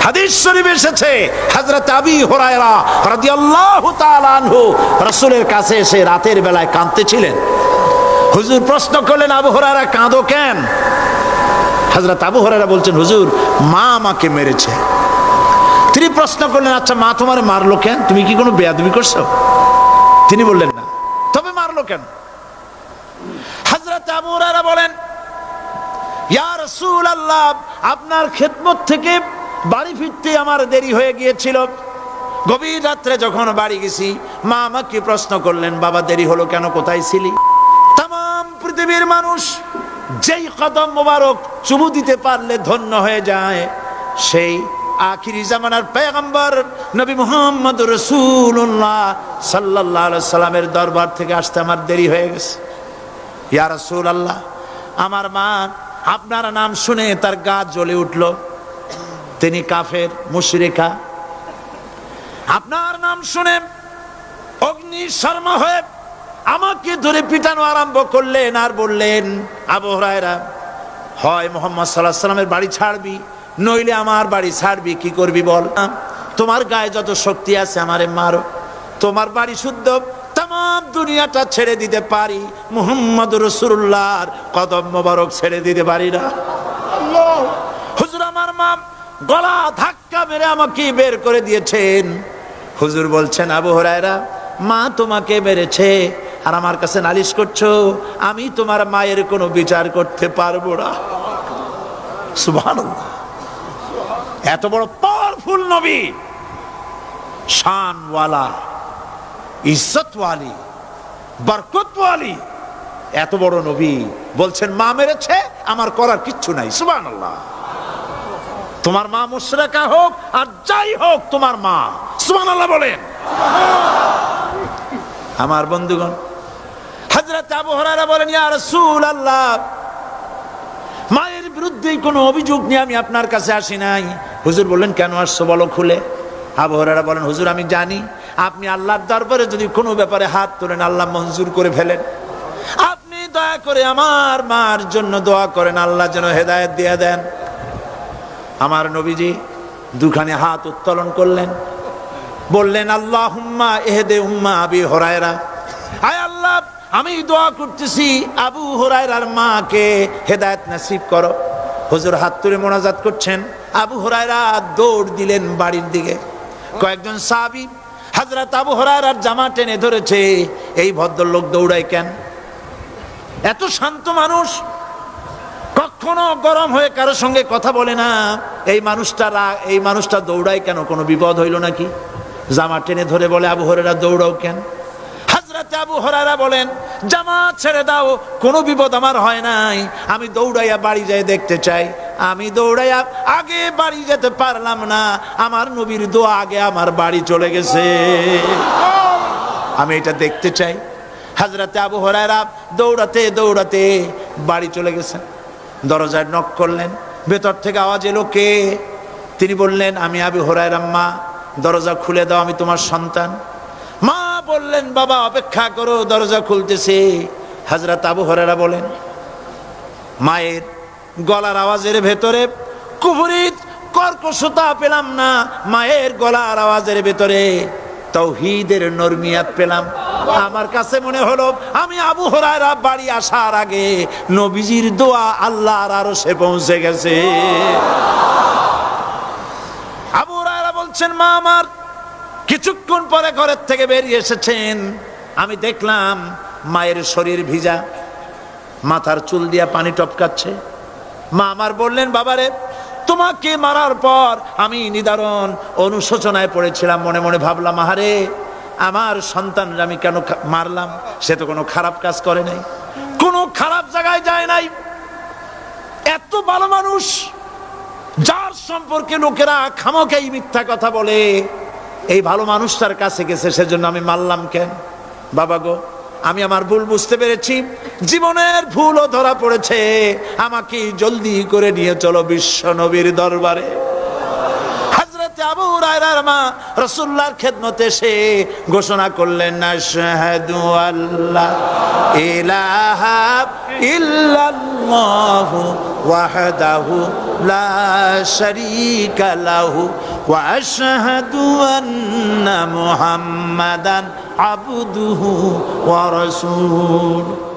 হাদিস শরীফে এসেছে হযরত আবী হুরায়রা রাদিয়াল্লাহু তাআলা আনহু রাসূলের কাছে এসে রাতের বেলায় কাঁদতেছিলেন। হুজুর প্রশ্ন করলেন, আবু হুরায়রা কাঁদো কেন? হযরত আবু হুরায়রা বলছেন, হুজুর মা আমাকে মেরেছে। তিনি প্রশ্ন করলেন, আচ্ছা মা তোমারে মারলো কেন? তুমি কি কোনো বেয়াদবি করছো? তিনি বললেন না। তবে মারলো কেন? হযরত আবু হুরায়রা বলেন, ইয়া রাসূলুল্লাহ, আপনার খেদমত থেকে বাড়ি ফিরতে আমার দেরি হয়ে গিয়েছিল। গভীর রাত্রে যখন বাড়ি গেছি, মা আমাকে প্রশ্ন করলেন, বাবা দেরি হলো কেন, কোথায় ছিলি? তাম পৃথিবীর মানুষ যেই কদম মোবারক চুমু দিতে পারলে ধন্য হয়ে যায়, সেই আখিরি জামানার পয়গম্বর নবী মুহাম্মদ রাসূলুল্লাহ সাল্লাল্লাহু আলাইহি সাল্লামের দরবার থেকে আসতে আমার দেরি হয়ে গেছে। ইয়া রাসূলুল্লাহ, আমার মা আপনার নাম শুনে তার গা জ্বলে উঠল। তিনি কাফের, মুশরিকা। আপনার নাম শুনে অগ্নি শর্মা হয়ে আমাকে ধরে পিটানো আরম্ভ করলেন আর বললেন, আবু হুরায়রা, হয় মুহাম্মদ সাল্লাল্লাহু আলাইহি সাল্লামের বাড়ি ছাড়বি, নইলে আমার বাড়ি ছাড়বি। কি করবি বল? তোমার গায়ে যত শক্তি আছে আমারে মারো, তোমার বাড়ি শুদ্ধ, তাম দুনিয়াটা ছেড়ে দিতে পারি, মুহাম্মদ রাসূলুল্লাহর কদম মোবারক ছেড়ে দিতে পারি না। হুজুর আমার মা গলা ধাক্কা মেরে আমাকে বের করে দিয়েছেন। হুজুর বলছেন, আবু হুরায়রা, মা তোমাকে মেরেছে আর আমার কাছে নালিশ করছো, আমি তোমার মায়ের কোনো বিচার করতে পারবো না। সুবহানাল্লাহ, এত বড় পাওয়ারফুল নবী, শানওয়ালা, ইজ্জতওয়ালি, বরকতওয়ালি, এত বড় নবী বলছেন মা মেরেছে, আমার করার কিচ্ছু নাই। সুবহানাল্লাহ। তোমার মা মুশরিকা হোক আর যাই হোক, তোমার মা। সুবহানাল্লাহ বলেন। আমার বন্ধুগণ, হযরত আবু হুরায়রা বলেন, ইয়া রাসূলুল্লাহ, মায়ের বিরুদ্ধে কোনো অভিযোগ নিয়ে আমি আপনার কাছে আসি নাই। হুজুর বললেন, কেন আসছো বলো খুলে। আবু হুরায়রা বলেন, হুজুর আমি জানি আপনি আল্লাহর দরবারে যদি কোনো ব্যাপারে হাত তোলেন আল্লাহ মঞ্জুর করে ফেলেন। আপনি দয়া করে আমার মার জন্য দোয়া করেন, আল্লাহ যেন হেদায়েত দিয়ে দেন। আমার নবীজি দুখানে হাত উত্তোলন করলেন, বললেন, আল্লাহুম্মা ইহদি উম্মা আবি হুরায়রা, আয় আল্লাহ, আমি দোয়া করতেছি আবু হুরায়রার মাকে হেদায়েত নসিব করো। হুজুর হাত তুলে মোনাজাত করছেন, আবু হুরায়রা দৌড় দিলেন বাড়ির দিকে। কয়েকজন সাহাবী হযরত আবু হুরায়রার জামা টেনে ধরেছে, এই ভদ্রলোক দৌড়ায় কেন? এত শান্ত মানুষ, কখনো গরম হয়ে কারোর সঙ্গে কথা বলে না। এই মানুষটা দৌড়ায় কেন? কোনো বিপদ হইল নাকি? জামা টেনে ধরে বলে, আবু হুরায়রা দৌড়াও কেন? হযরত আবু হুরায়রা বলেন, জামা ছেড়ে দাও, কোনো বিপদ আমার হয় নাই, আমি দৌড়াইয়া বাড়ি যাই দেখতে চাই। আমি দৌড়াইয়া আগে বাড়ি যেতে পারলাম না, আমার নবীর দোয়া আগে আমার বাড়ি চলে গেছে, আমি এটা দেখতে চাই। হযরত আবু হুরায়রা দৌড়াতে দৌড়াতে বাড়ি চলে গেছেন। দরজায় নক করলেন, ভেতর থেকে আওয়াজ এলো, কে? তিনি বললেন, আমি আবু হুরায়রা। মা, দরজা খুলে দাও, আমি তোমার সন্তান। মা বললেন, বাবা অপেক্ষা করো, দরজা খুলতেছে। হযরত আবু হুরায়রা বলেন, মায়ের গলার আওয়াজের ভেতরে কুফরি কর্কশতা পেলাম না, মায়ের গলার আওয়াজের ভেতরে তাওহীদের নরমিয়াত পেলাম। আমার কাছে মনে হলো আমি আবু হুরায়রা বাড়ি আসার আগে নবীজির দোয়া আল্লাহর আরশে পৌঁছে গেছে। আবু হুরায়রা বলছেন, মা আমার কিছুক্ষণ পরে ঘরের থেকে বেরিয়ে এসেছেন, আমি দেখলাম মায়ের শরীর ভিজা, মাথার চুল দিয়া পানি টপকাচ্ছে। মা আমার বললেন, বাবারে, তোমাকে মারার পর আমি নিদারুণ অনুশোচনায় পড়েছিলাম। মনে মনে ভাবলাম, আহারে, আমার সন্তানরা আমি কেন মারলাম? সে তো কোনো খারাপ কাজ করে নাই, কোনো খারাপ জায়গায় যায় নাই। এত ভালো মানুষ, যার সম্পর্কে লোকেরা খামোখাই মিথ্যা কথা বলে, এই ভালো মানুষটার কাছে গেছে, সেজন্য আমি মারলাম কেন? বাবা গো, আমি আমার ভুল বুঝতে পেরেছি, জীবনের ভুলও ধরা পড়েছে, আমাকে জলদি করে নিয়ে চলো বিশ্ব নবীর দরবারে। হযরত আবু হুরায়রা হুরায়রার মা রাসূলুল্লাহর খেদমতে এসে ঘোষণা করলেন, আশহাদু আল্লা ইলাহা ইল্লাল্লাহু ওয়াহদাহু লা শারীকা লাহু ওয়া আশহাদু আন্না মুহাম্মাদান আবদুহু ওয়া রাসূলুহু।